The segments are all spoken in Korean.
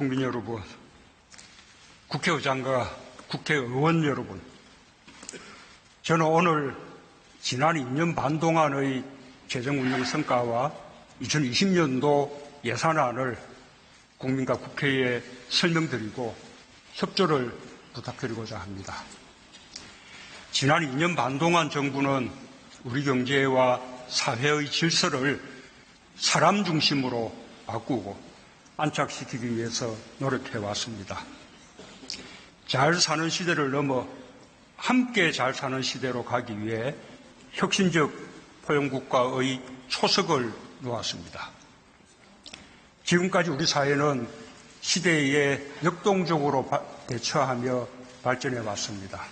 국민 여러분, 국회의장과 국회의원 여러분, 저는 오늘 지난 2년 반 동안의 재정운영 성과와 2020년도 예산안을 국민과 국회에 설명드리고 협조를 부탁드리고자 합니다. 지난 2년 반 동안 정부는 우리 경제와 사회의 질서를 사람 중심으로 바꾸고 안착시키기 위해서 노력해 왔습니다. 잘 사는 시대를 넘어 함께 잘 사는 시대로 가기 위해 혁신적 포용국가의 초석을 놓았습니다. 지금까지 우리 사회는 시대에 역동적으로 대처하며 발전해 왔습니다.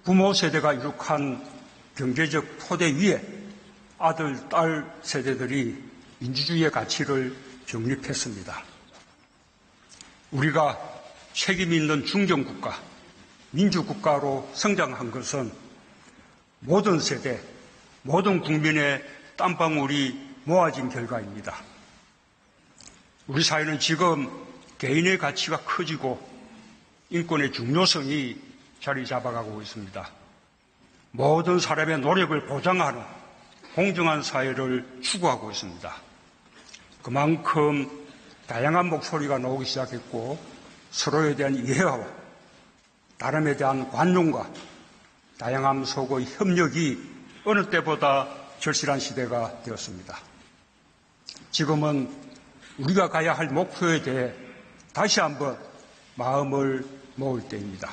부모 세대가 이룩한 경제적 토대 위에 아들, 딸 세대들이 민주주의의 가치를 정립했습니다. 우리가 책임 있는 중견국가, 민주국가로 성장한 것은 모든 세대, 모든 국민의 땀방울이 모아진 결과입니다. 우리 사회는 지금 개인의 가치가 커지고 인권의 중요성이 자리 잡아가고 있습니다. 모든 사람의 노력을 보장하는 공정한 사회를 추구하고 있습니다. 그만큼 다양한 목소리가 나오기 시작했고 서로에 대한 이해와 다름에 대한 관용과 다양함 속의 협력이 어느 때보다 절실한 시대가 되었습니다. 지금은 우리가 가야 할 목표에 대해 다시 한번 마음을 모을 때입니다.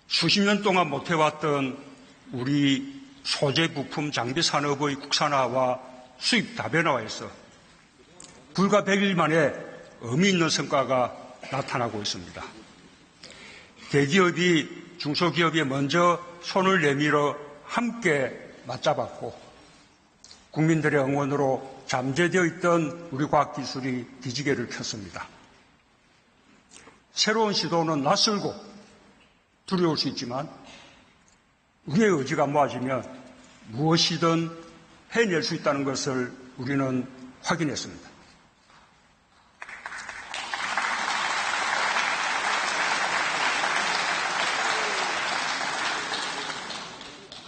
수십 년 동안 못해왔던 우리 소재 부품 장비 산업의 국산화와 수입 다변화에서 불과 100일 만에 의미 있는 성과가 나타나고 있습니다. 대기업이 중소기업에 먼저 손을 내밀어 함께 맞잡았고 국민들의 응원으로 잠재되어 있던 우리 과학기술이 기지개를 켰습니다. 새로운 시도는 낯설고 두려울 수 있지만 우리의 의지가 모아지면 무엇이든 해낼 수 있다는 것을 우리는 확인했습니다.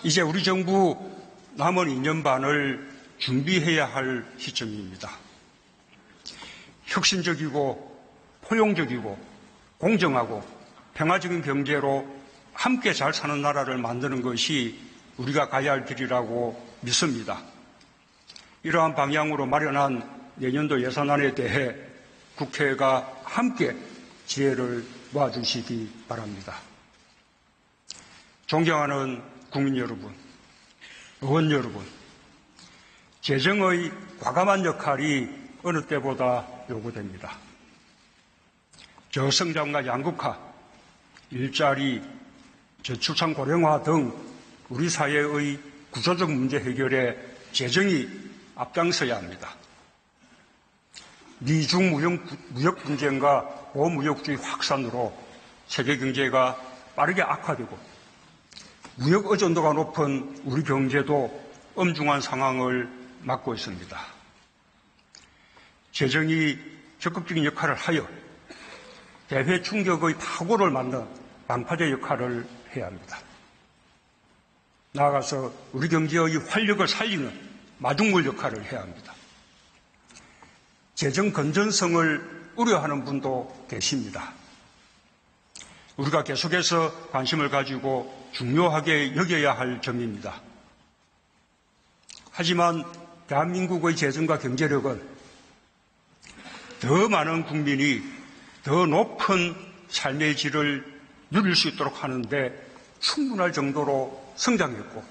이제 우리 정부 남은 2년 반을 준비해야 할 시점입니다. 혁신적이고 포용적이고 공정하고 평화적인 경제로 함께 잘 사는 나라를 만드는 것이 우리가 가야 할 길이라고 믿습니다. 이러한 방향으로 마련한 내년도 예산안에 대해 국회가 함께 지혜를 모아주시기 바랍니다. 존경하는 국민 여러분, 의원 여러분, 재정의 과감한 역할이 어느 때보다 요구됩니다. 저성장과 양극화, 일자리, 저출산 고령화 등 우리 사회의 구조적 문제 해결에 재정이 앞장서야 합니다. 미중 무역 분쟁과 고무역주의 확산으로 세계 경제가 빠르게 악화되고 무역 의존도가 높은 우리 경제도 엄중한 상황을 맞고 있습니다. 재정이 적극적인 역할을 하여 대외 충격의 파고를 막는 방파제 역할을 해야 합니다. 나아가서 우리 경제의 활력을 살리는 마중물 역할을 해야 합니다. 재정 건전성을 우려하는 분도 계십니다. 우리가 계속해서 관심을 가지고 중요하게 여겨야 할 점입니다. 하지만 대한민국의 재정과 경제력은 더 많은 국민이 더 높은 삶의 질을 누릴 수 있도록 하는데 충분할 정도로 성장했고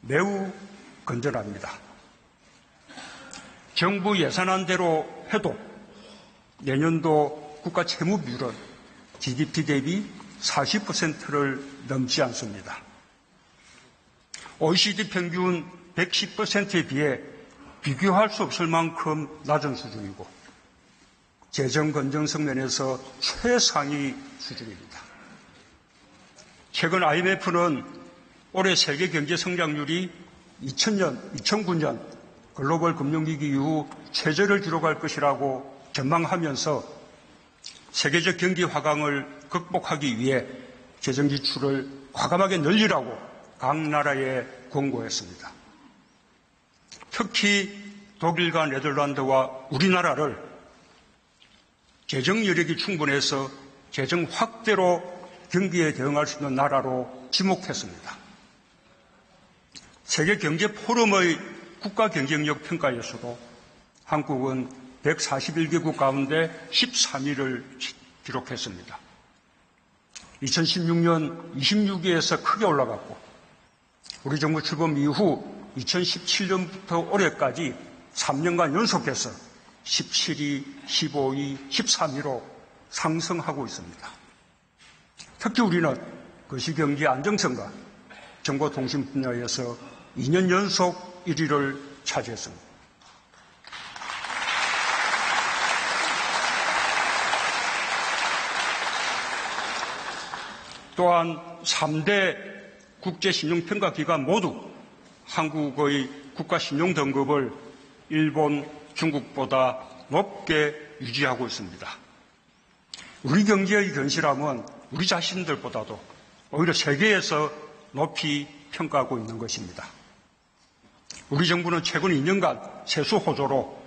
매우 건전합니다. 정부 예산안대로 해도 내년도 국가 채무 비율은 GDP 대비 40%를 넘지 않습니다. OECD 평균 110%에 비해 비교할 수 없을 만큼 낮은 수준이고 재정 건전성 면에서 최상위 수준입니다. 최근 IMF는 올해 세계 경제 성장률이 2009년 글로벌 금융위기 이후 최저를 기록할 것이라고 전망하면서 세계적 경기 화강을 극복하기 위해 재정 지출을 과감하게 늘리라고 각 나라에 권고했습니다. 특히 독일과 네덜란드와 우리나라를 재정 여력이 충분해서 재정 확대로 경기에 대응할 수 있는 나라로 지목했습니다. 세계경제포럼의 국가경쟁력 평가에서도 한국은 141개국 가운데 13위를 기록했습니다. 2016년 26위에서 크게 올라갔고 우리 정부 출범 이후 2017년부터 올해까지 3년간 연속해서 17위, 15위, 13위로 상승하고 있습니다. 특히 우리는 거시경제 안정성과 정보통신 분야에서 2년 연속 1위를 차지했습니다. 또한 3대 국제신용평가기관 모두 한국의 국가신용등급을 일본, 중국보다 높게 유지하고 있습니다. 우리 경제의 견실함은 우리 자신들보다도 오히려 세계에서 높이 평가하고 있는 것입니다. 우리 정부는 최근 2년간 세수 호조로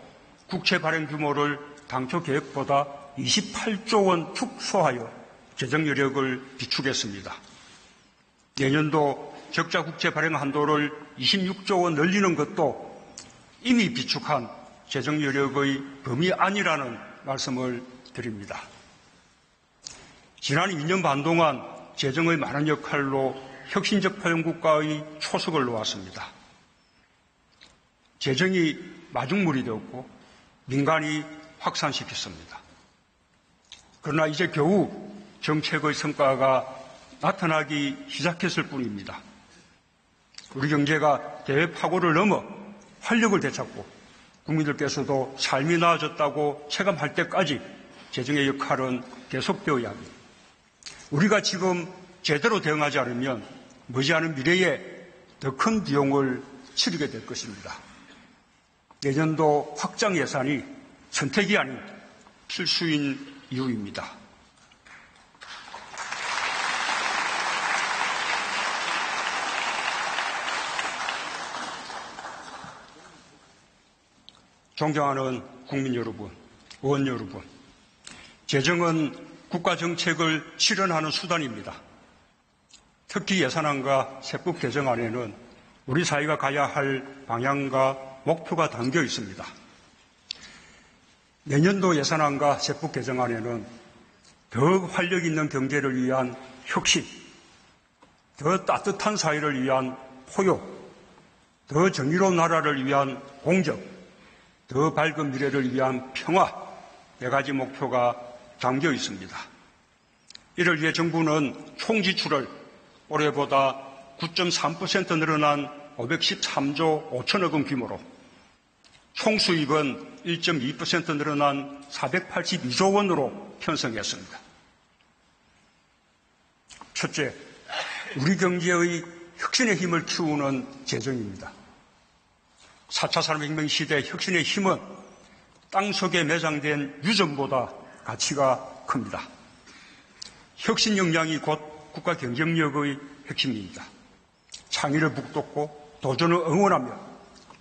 국채 발행 규모를 당초 계획보다 28조 원 축소하여 재정 여력을 비축했습니다. 내년도 적자 국채 발행 한도를 26조 원 늘리는 것도 이미 비축한 재정 여력의 범위 아니라는 말씀을 드립니다. 지난 2년 반 동안 재정의 많은 역할로 혁신적 포용국가의 초석을 놓았습니다. 재정이 마중물이 되었고 민간이 확산시켰습니다. 그러나 이제 겨우 정책의 성과가 나타나기 시작했을 뿐입니다. 우리 경제가 대외파고를 넘어 활력을 되찾고 국민들께서도 삶이 나아졌다고 체감할 때까지 재정의 역할은 계속되어야 합니다. 우리가 지금 제대로 대응하지 않으면 머지않은 미래에 더 큰 비용을 치르게 될 것입니다. 내년도 확장 예산이 선택이 아닌 필수인 이유입니다. 존경하는 국민 여러분, 의원 여러분, 재정은 국가 정책을 실현하는 수단입니다. 특히 예산안과 세법 개정안에는 우리 사회가 가야 할 방향과 목표가 담겨 있습니다. 내년도 예산안과 세법 개정안에는 더욱 활력 있는 경제를 위한 혁신, 더 따뜻한 사회를 위한 포용, 더 정의로운 나라를 위한 공정, 더 밝은 미래를 위한 평화, 4가지 목표가 담겨 있습니다. 이를 위해 정부는 총 지출을 올해보다 9.3% 늘어난 513조 5천억 원 규모로 총 수입은 1.2% 늘어난 482조 원으로 편성했습니다. 첫째, 우리 경제의 혁신의 힘을 키우는 재정입니다. 4차 산업혁명 시대 혁신의 힘은 땅속에 매장된 유전보다 가치가 큽니다. 혁신 역량이 곧 국가 경쟁력의 핵심입니다. 창의를 북돋고 도전을 응원하며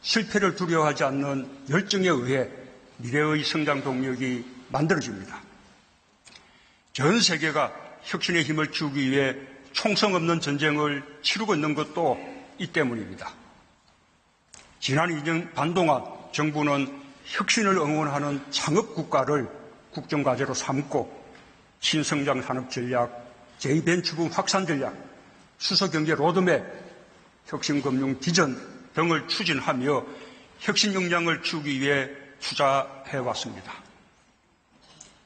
실패를 두려워하지 않는 열정에 의해 미래의 성장 동력이 만들어집니다. 전 세계가 혁신의 힘을 키우기 위해 총성 없는 전쟁을 치르고 있는 것도 이 때문입니다. 지난 2년 반 동안 정부는 혁신을 응원하는 창업국가를 국정과제로 삼고 신성장 산업 전략, 제2벤처붐 확산 전략, 수소경제 로드맵, 혁신금융 비전 등을 추진하며 혁신 역량을 키우기 위해 투자해왔습니다.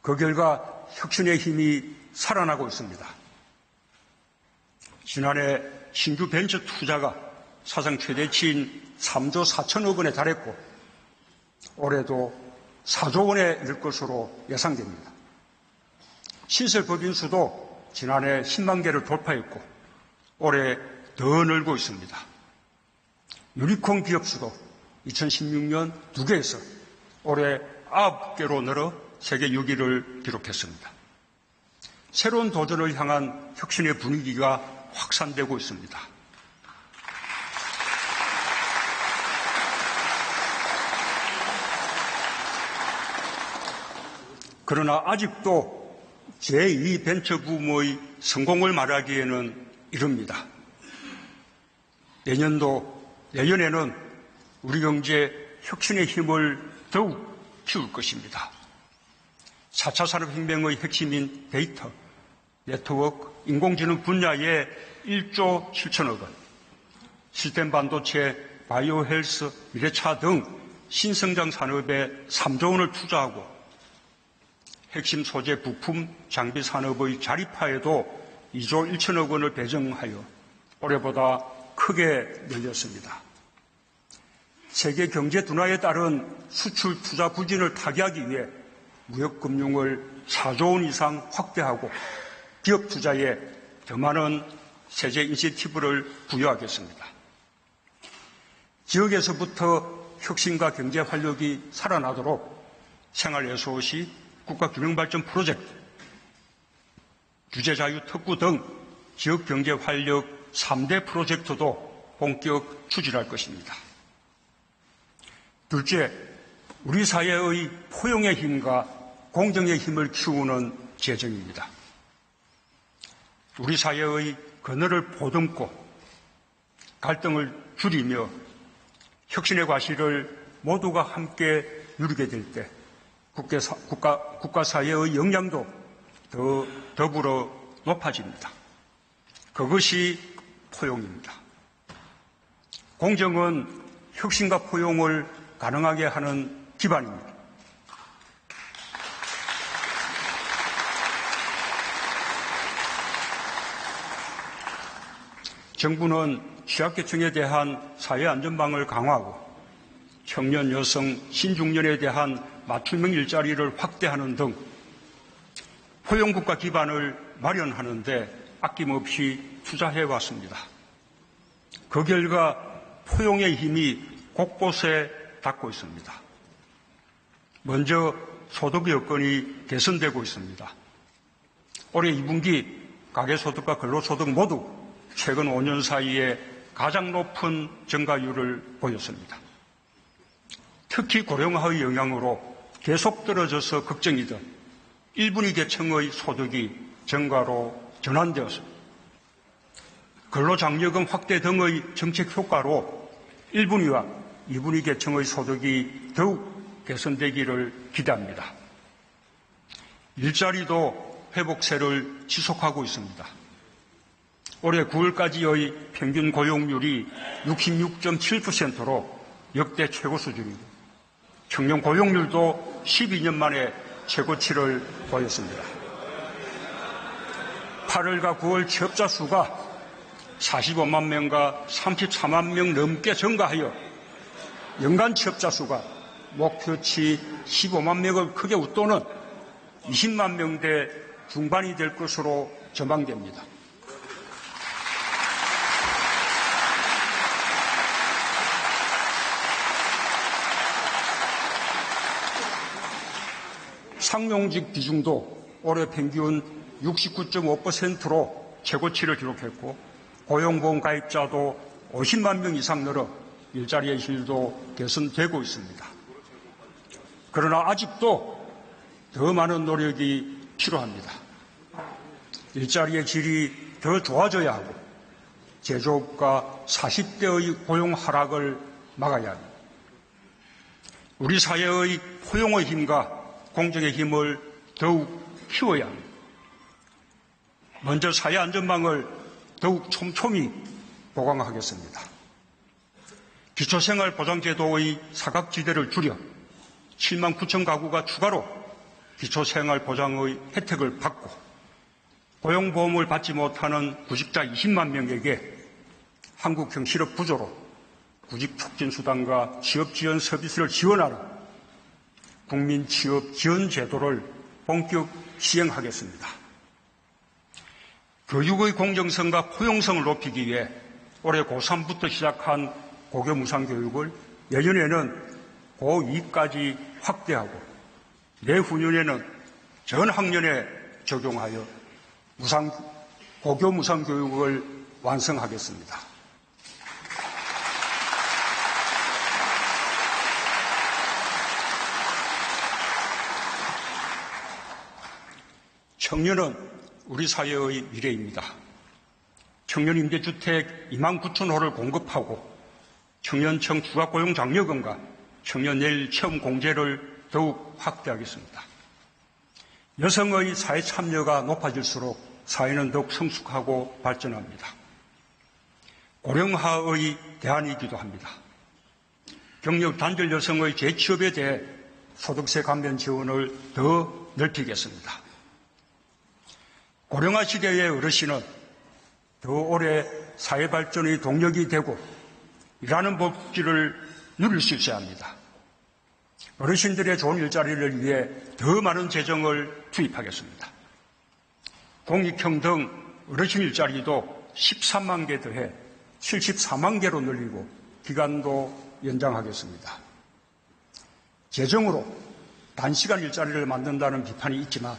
그 결과 혁신의 힘이 살아나고 있습니다. 지난해 신규 벤처 투자가 사상 최대치인 3조 4천억 원에 달했고 올해도 4조 원에 이를 것으로 예상됩니다. 신설 법인 수도 지난해 10만 개를 돌파했고 올해 더 늘고 있습니다. 유니콘 기업 수도 2016년 2개에서 올해 9개로 늘어 세계 6위를 기록했습니다. 새로운 도전을 향한 혁신의 분위기가 확산되고 있습니다. 그러나 아직도 제2 벤처붐의 성공을 말하기에는 이릅니다. 내년에는 우리 경제 혁신의 힘을 더욱 키울 것입니다. 4차 산업혁명의 핵심인 데이터, 네트워크, 인공지능 분야에 1조 7천억 원, 시스템 반도체, 바이오 헬스, 미래차 등 신성장 산업에 3조 원을 투자하고 핵심 소재 부품 장비 산업의 자립화에도 2조 1천억 원을 배정하여 올해보다 크게 늘렸습니다. 세계 경제 둔화에 따른 수출 투자 부진을 타개하기 위해 무역금융을 4조 원 이상 확대하고 기업 투자에 더 많은 세제 인센티브를 부여하겠습니다. 지역에서부터 혁신과 경제 활력이 살아나도록 생활예술시 국가균형발전 프로젝트, 규제자유 특구 등 지역경제 활력 3대 프로젝트도 본격 추진할 것입니다. 둘째, 우리 사회의 포용의 힘과 공정의 힘을 키우는 재정입니다. 우리 사회의 그늘을 보듬고 갈등을 줄이며 혁신의 과실을 모두가 함께 누리게 될 때 국가 사회의 역량도 더불어 높아집니다. 그것이 포용입니다. 공정은 혁신과 포용을 가능하게 하는 기반입니다. 정부는 취약계층에 대한 사회안전망을 강화하고 청년, 여성, 신중년에 대한 맞춤형 일자리를 확대하는 등 포용국가 기반을 마련하는 데 아낌없이 투자해왔습니다. 그 결과 포용의 힘이 곳곳에 닿고 있습니다. 먼저 소득 여건이 개선되고 있습니다. 올해 2분기 가계소득과 근로소득 모두 최근 5년 사이에 가장 높은 증가율을 보였습니다. 특히 고령화의 영향으로 계속 떨어져서 걱정이던 1분위 계층의 소득이 증가로 전환되었습니다. 근로장려금 확대 등의 정책 효과로 1분위와 2분위 계층의 소득이 더욱 개선되기를 기대합니다. 일자리도 회복세를 지속하고 있습니다. 올해 9월까지의 평균 고용률이 66.7%로 역대 최고 수준이고 청년 고용률도 12년 만에 최고치를 보였습니다. 8월과 9월 취업자 수가 45만 명과 34만 명 넘게 증가하여 연간 취업자 수가 목표치 15만 명을 크게 웃도는 20만 명대 중반이 될 것으로 전망됩니다. 상용직 비중도 올해 평균 69.5%로 최고치를 기록했고 고용보험 가입자도 50만 명 이상 늘어 일자리의 질도 개선되고 있습니다. 그러나 아직도 더 많은 노력이 필요합니다. 일자리의 질이 더 좋아져야 하고 제조업과 40대의 고용 하락을 막아야 합니다. 우리 사회의 포용의 힘과 공정의 힘을 더욱 키워야 합니다. 먼저 사회안전망을 더욱 촘촘히 보강하겠습니다. 기초생활보장제도의 사각지대를 줄여 7만 9천 가구가 추가로 기초생활보장의 혜택을 받고 고용보험을 받지 못하는 구직자 20만 명에게 한국형 실업구조로 구직촉진수당과 취업지원 서비스를 지원하는 국민취업지원제도를 본격 시행하겠습니다. 교육의 공정성과 포용성을 높이기 위해 올해 고3부터 시작한 고교 무상교육을 내년에는 고2까지 확대하고 내후년에는 전 학년에 적용하여 고교 무상교육을 완성하겠습니다. 청년은 우리 사회의 미래입니다. 청년 임대주택 29,000호를 공급하고 청년청 추가고용장려금과 청년내일 체험공제를 더욱 확대하겠습니다. 여성의 사회 참여가 높아질수록 사회는 더욱 성숙하고 발전합니다. 고령화의 대안이기도 합니다. 경력 단절 여성의 재취업에 대해 소득세 감면 지원을 더 넓히겠습니다. 고령화 시대의 어르신은 더 오래 사회 발전의 동력이 되고 일하는 복지를 누릴 수 있어야 합니다. 어르신들의 좋은 일자리를 위해 더 많은 재정을 투입하겠습니다. 공익형 등 어르신 일자리도 13만 개 더해 74만 개로 늘리고 기간도 연장하겠습니다. 재정으로 단시간 일자리를 만든다는 비판이 있지만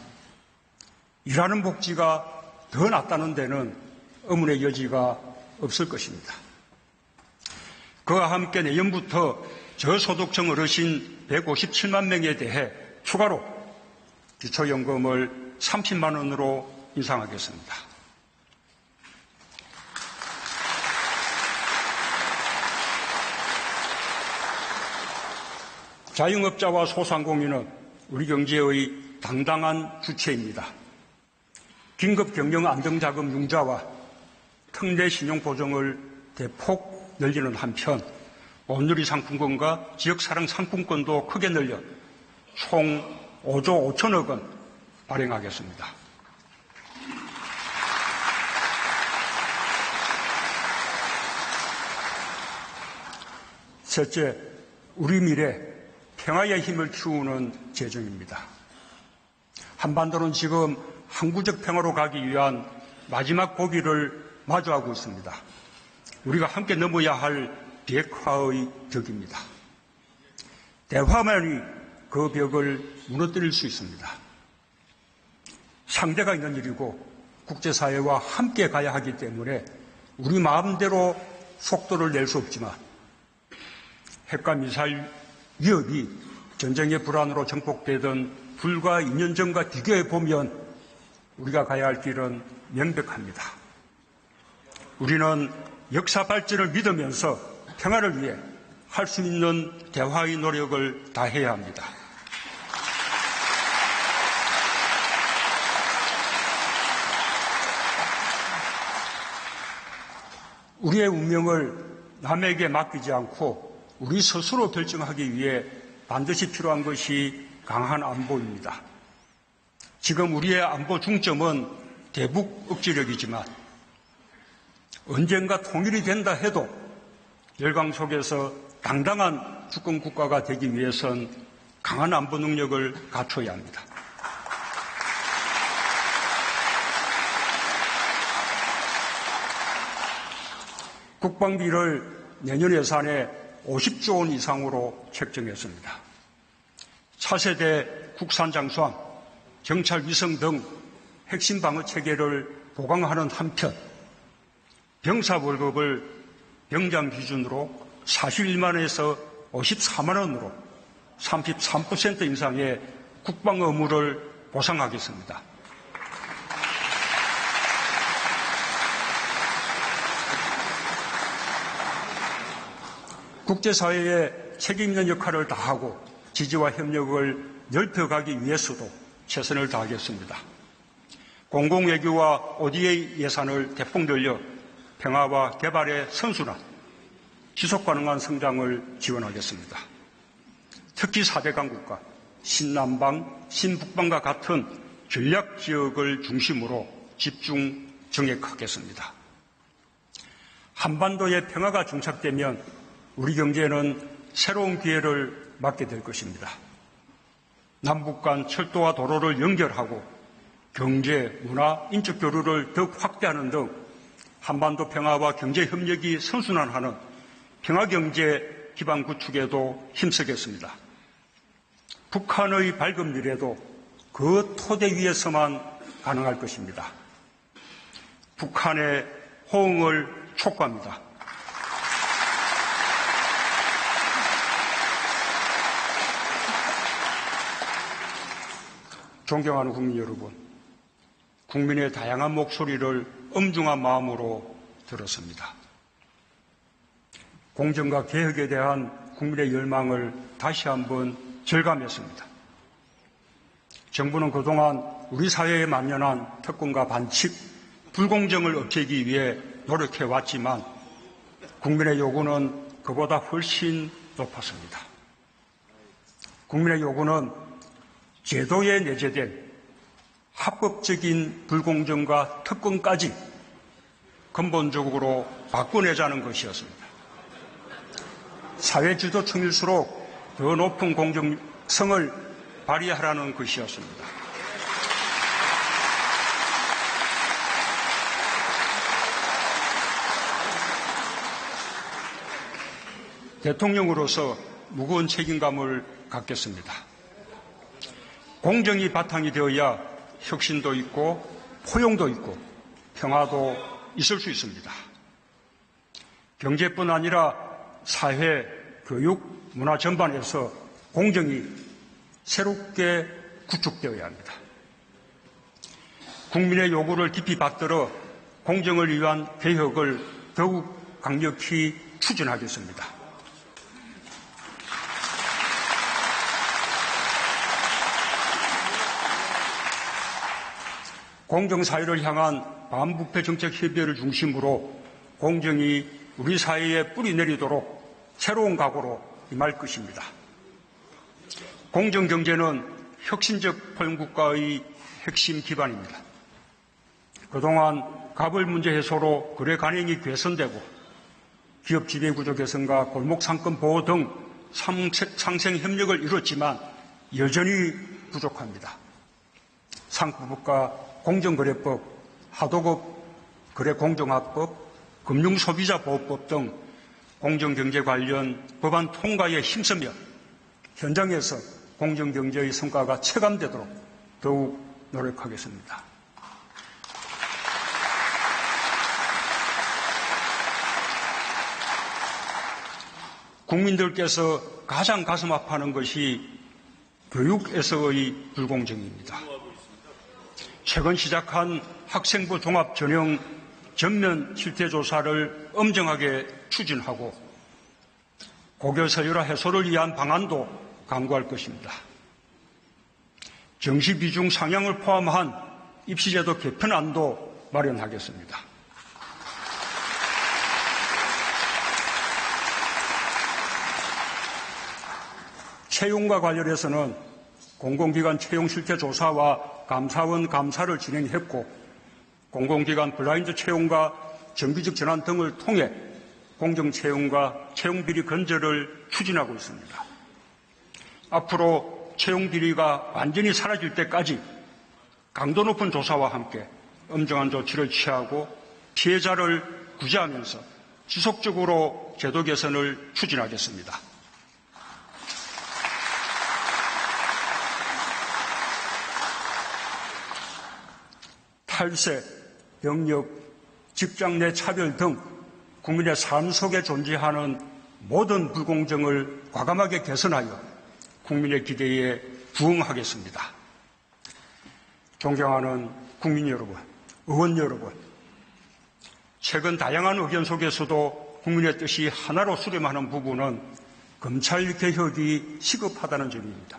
일하는 복지가 더 낫다는 데는 의문의 여지가 없을 것입니다. 그와 함께 내년부터 저소득층 어르신 157만 명에 대해 추가로 기초연금을 30만 원으로 인상하겠습니다. 자영업자와 소상공인은 우리 경제의 당당한 주체입니다. 긴급경영 안정자금 융자와 특례 신용보증을 대폭 늘리는 한편 온누리 상품권과 지역사랑 상품권도 크게 늘려 총 5조 5천억 원 발행하겠습니다. 셋째, 우리 미래 평화의 힘을 키우는 재정입니다. 한반도는 지금 항구적 평화로 가기 위한 마지막 고비를 마주하고 있습니다. 우리가 함께 넘어야 할 비핵화의 벽입니다. 대화만이 그 벽을 무너뜨릴 수 있습니다. 상대가 있는 일이고 국제사회와 함께 가야 하기 때문에 우리 마음대로 속도를 낼 수 없지만 핵과 미사일 위협이 전쟁의 불안으로 정복되던 불과 2년 전과 비교해 보면 우리가 가야 할 길은 명백합니다. 우리는 역사 발전을 믿으면서 평화를 위해 할 수 있는 대화의 노력을 다해야 합니다. 우리의 운명을 남에게 맡기지 않고 우리 스스로 결정하기 위해 반드시 필요한 것이 강한 안보입니다. 지금 우리의 안보 중점은 대북 억지력이지만 언젠가 통일이 된다 해도 열강 속에서 당당한 주권 국가가 되기 위해선 강한 안보 능력을 갖춰야 합니다. 국방비를 내년 예산에 50조 원 이상으로 책정했습니다. 차세대 국산 장수함, 정찰 위성 등 핵심 방어 체계를 보강하는 한편 병사 월급을 병장 기준으로 41만 원에서 54만 원으로 33% 인상의 국방 의무를 보상하겠습니다. 국제사회에 책임 있는 역할을 다하고 지지와 협력을 넓혀가기 위해서도 최선을 다하겠습니다. 공공외교와 ODA 예산을 대폭 늘려 평화와 개발의 선순환, 지속가능한 성장을 지원하겠습니다. 특히 4대 강국과 신남방, 신북방과 같은 전략지역을 중심으로 집중 정액하겠습니다. 한반도의 평화가 정착되면 우리 경제는 새로운 기회를 맞게 될 것입니다. 남북 간 철도와 도로를 연결하고 경제, 문화, 인적 교류를 더욱 확대하는 등 한반도 평화와 경제 협력이 선순환하는 평화경제 기반 구축에도 힘쓰겠습니다. 북한의 밝은 미래도 그 토대 위에서만 가능할 것입니다. 북한의 호응을 촉구합니다. 존경하는 국민 여러분, 국민의 다양한 목소리를 엄중한 마음으로 들었습니다. 공정과 개혁에 대한 국민의 열망을 다시 한번 절감했습니다. 정부는 그동안 우리 사회에 만연한 특권과 반칙, 불공정을 없애기 위해 노력해왔지만 국민의 요구는 그보다 훨씬 높았습니다. 국민의 요구는 제도에 내재된 합법적인 불공정과 특권까지 근본적으로 바꿔내자는 것이었습니다. 사회주도층일수록 더 높은 공정성을 발휘하라는 것이었습니다. 대통령으로서 무거운 책임감을 갖겠습니다. 공정이 바탕이 되어야 혁신도 있고 포용도 있고 평화도 있을 수 있습니다. 경제뿐 아니라 사회, 교육, 문화 전반에서 공정이 새롭게 구축되어야 합니다. 국민의 요구를 깊이 받들어 공정을 위한 개혁을 더욱 강력히 추진하겠습니다. 공정사회를 향한 반부패 정책 협의회를 중심으로 공정이 우리 사회에 뿌리 내리도록 새로운 각오로 임할 것입니다. 공정경제는 혁신적 포용국가의 핵심 기반입니다. 그동안 가벌 문제 해소로 거래 관행이 개선되고 기업 지배구조 개선과 골목상권 보호 등 상생 협력을 이뤘지만 여전히 부족합니다. 상부부가 공정거래법, 하도급 거래공정화법, 금융소비자보호법 등 공정경제 관련 법안 통과에 힘쓰며 현장에서 공정경제의 성과가 체감되도록 더욱 노력하겠습니다. 국민들께서 가장 가슴 아파하는 것이 교육에서의 불공정입니다. 최근 시작한 학생부 종합 전형 전면 실태조사를 엄정하게 추진하고 고교 서열화 해소를 위한 방안도 강구할 것입니다. 정시 비중 상향을 포함한 입시제도 개편안도 마련하겠습니다. 채용과 관련해서는 공공기관 채용 실태 조사와 감사원 감사를 진행했고 공공기관 블라인드 채용과 정규직 전환 등을 통해 공정채용과 채용비리 근절을 추진하고 있습니다. 앞으로 채용비리가 완전히 사라질 때까지 강도 높은 조사와 함께 엄정한 조치를 취하고 피해자를 구제하면서 지속적으로 제도 개선을 추진하겠습니다. 탈세, 병력, 직장 내 차별 등 국민의 삶 속에 존재하는 모든 불공정을 과감하게 개선하여 국민의 기대에 부응하겠습니다. 존경하는 국민 여러분, 의원 여러분, 최근 다양한 의견 속에서도 국민의 뜻이 하나로 수렴하는 부분은 검찰 개혁이 시급하다는 점입니다.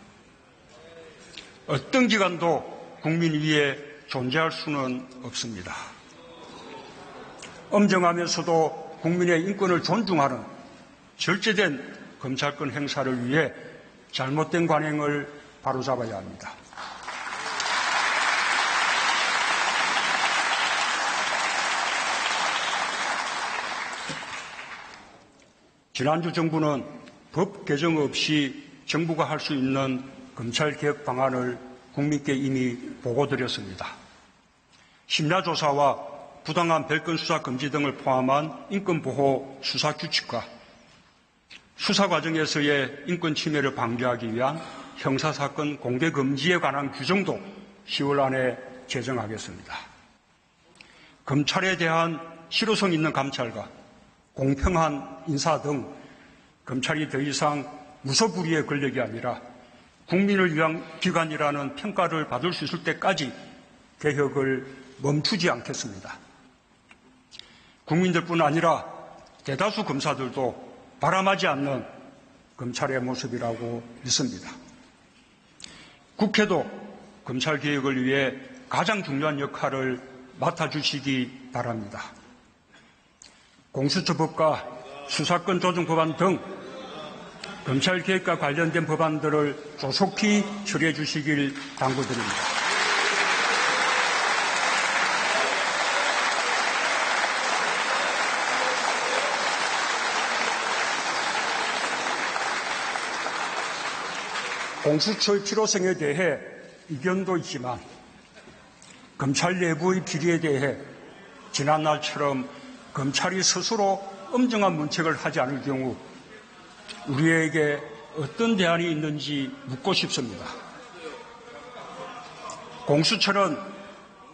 어떤 기관도 국민 위에 존재할 수는 없습니다. 엄정하면서도 국민의 인권을 존중하는 절제된 검찰권 행사를 위해 잘못된 관행을 바로잡아야 합니다. 지난주 정부는 법 개정 없이 정부가 할 수 있는 검찰개혁 방안을 국민께 이미 보고드렸습니다. 심야조사와 부당한 별건 수사 금지 등을 포함한 인권보호 수사 규칙과 수사 과정에서의 인권 침해를 방지하기 위한 형사사건 공개금지에 관한 규정도 10월 안에 제정하겠습니다. 검찰에 대한 실효성 있는 감찰과 공평한 인사 등 검찰이 더 이상 무소불위의 권력이 아니라 국민을 위한 기관이라는 평가를 받을 수 있을 때까지 개혁을 멈추지 않겠습니다. 국민들뿐 아니라 대다수 검사들도 바람하지 않는 검찰의 모습이라고 믿습니다. 국회도 검찰개혁을 위해 가장 중요한 역할을 맡아주시기 바랍니다. 공수처법과 수사권 조정 법안 등 검찰개혁과 관련된 법안들을 조속히 처리해 주시길 당부드립니다. 공수처의 필요성에 대해 이견도 있지만 검찰 내부의 비리에 대해 지난날처럼 검찰이 스스로 엄정한 문책을 하지 않을 경우 우리에게 어떤 대안이 있는지 묻고 싶습니다. 공수처는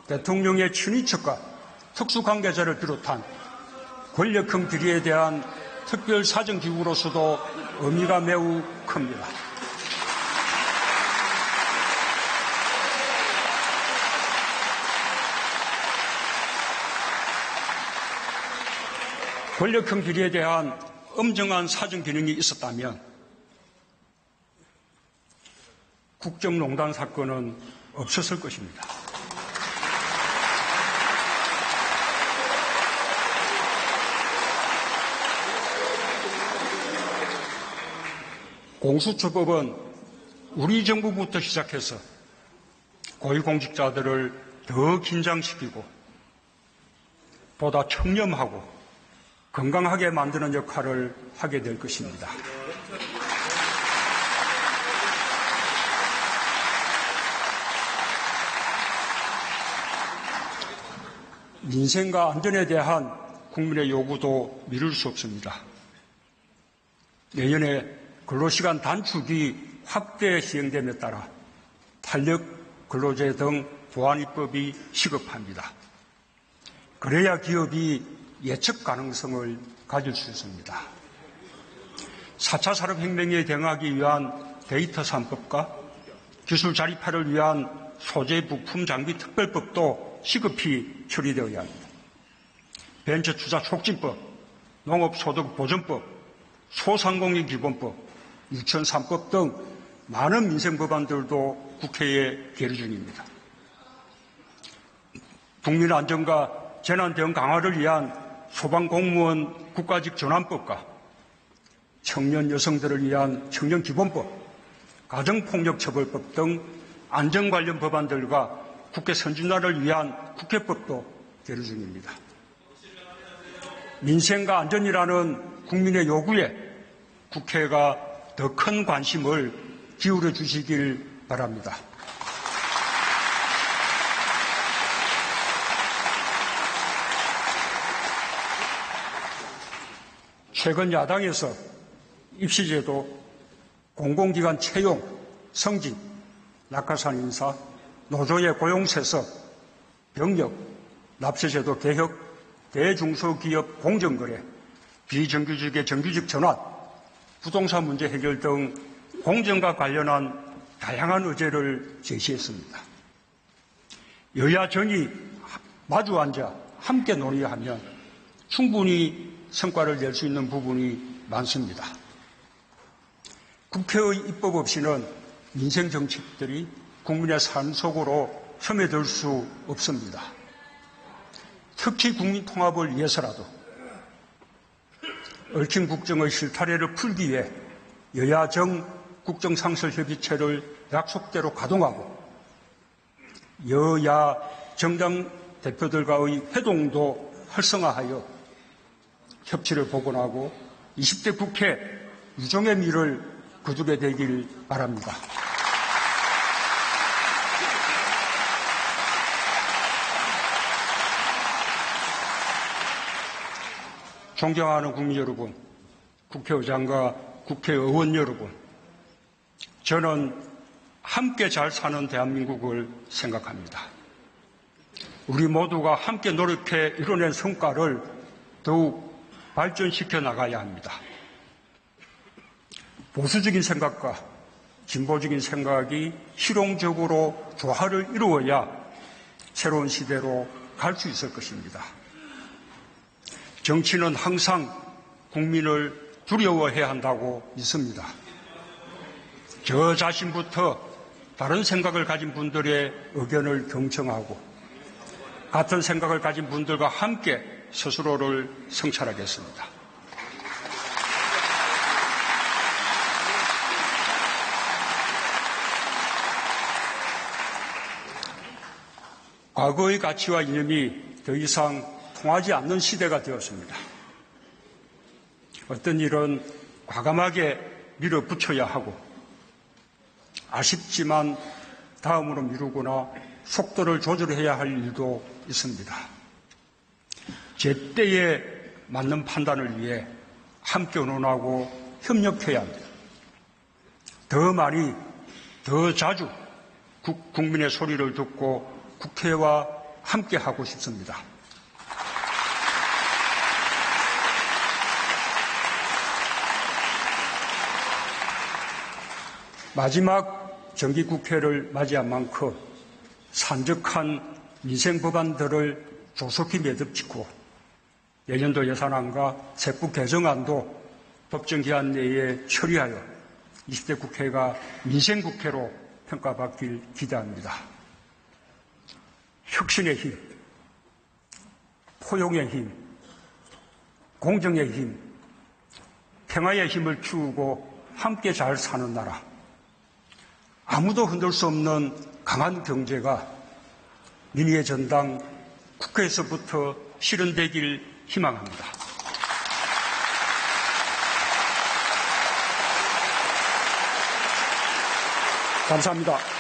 대통령의 친인척과 특수관계자를 비롯한 권력형 비리에 대한 특별사정기구로서도 의미가 매우 큽니다. 권력형 비리에 대한 엄정한 사정 기능이 있었다면 국정농단 사건은 없었을 것입니다. 공수처법은 우리 정부부터 시작해서 고위공직자들을 더 긴장시키고 보다 청렴하고 건강하게 만드는 역할을 하게 될 것입니다. 민생과 안전에 대한 국민의 요구도 미룰 수 없습니다. 내년에 근로시간 단축이 확대 시행됨에 따라 탄력 근로제 등 보완 입법이 시급합니다. 그래야 기업이 예측 가능성을 가질 수 있습니다. 4차 산업혁명에 대응하기 위한 데이터 3법과 기술 자립화를 위한 소재 부품 장비 특별법도 시급히 처리되어야 합니다. 벤처 투자 촉진법, 농업소득 보전법, 소상공인 기본법, 유치원 3법 등 많은 민생 법안들도 국회에 계류 중입니다. 국민 안전과 재난 대응 강화를 위한 소방공무원 국가직 전환법과 청년 여성들을 위한 청년기본법, 가정폭력처벌법 등 안전 관련 법안들과 국회 선진화를 위한 국회법도 계류 중입니다. 민생과 안전이라는 국민의 요구에 국회가 더 큰 관심을 기울여 주시길 바랍니다. 최근 야당에서 입시제도, 공공기관 채용, 승진, 낙하산 인사, 노조의 고용세서, 병력, 납세제도 개혁, 대중소기업 공정거래, 비정규직의 정규직 전환, 부동산 문제 해결 등 공정과 관련한 다양한 의제를 제시했습니다. 여야 정이 마주 앉아 함께 논의하면 충분히 성과를 낼 수 있는 부분이 많습니다. 국회의 입법 없이는 민생 정책들이 국민의 삶 속으로 스며들 수 없습니다. 특히 국민 통합을 위해서라도 얽힌 국정의 실타래를 풀기 위해 여야정 국정상설협의체를 약속대로 가동하고 여야 정당 대표들과의 회동도 활성화하여 협치를 복원하고 20대 국회 유종의 미를 거두게 되길 바랍니다. 존경하는 국민 여러분, 국회의장과 국회의원 여러분, 저는 함께 잘 사는 대한민국을 생각합니다. 우리 모두가 함께 노력해 이뤄낸 성과를 더욱 발전시켜 나가야 합니다. 보수적인 생각과 진보적인 생각이 실용적으로 조화를 이루어야 새로운 시대로 갈 수 있을 것입니다. 정치는 항상 국민을 두려워해야 한다고 믿습니다. 저 자신부터 다른 생각을 가진 분들의 의견을 경청하고 같은 생각을 가진 분들과 함께 스스로를 성찰하겠습니다. 과거의 가치와 이념이 더 이상 통하지 않는 시대가 되었습니다. 어떤 일은 과감하게 밀어붙여야 하고 아쉽지만 다음으로 미루거나 속도를 조절해야 할 일도 있습니다. 제때에 맞는 판단을 위해 함께 의논하고 협력해야 합니다. 더 많이, 더 자주 국민의 소리를 듣고 국회와 함께 하고 싶습니다. 마지막 정기국회를 맞이한 만큼 산적한 민생 법안들을 조속히 매듭짓고 내년도 예산안과 세법 개정안도 법정 기한 내에 처리하여 20대 국회가 민생국회로 평가받길 기대합니다. 혁신의 힘, 포용의 힘, 공정의 힘, 평화의 힘을 키우고 함께 잘 사는 나라, 아무도 흔들 수 없는 강한 경제가 민의의 전당 국회에서부터 실현되길 희망합니다. 감사합니다.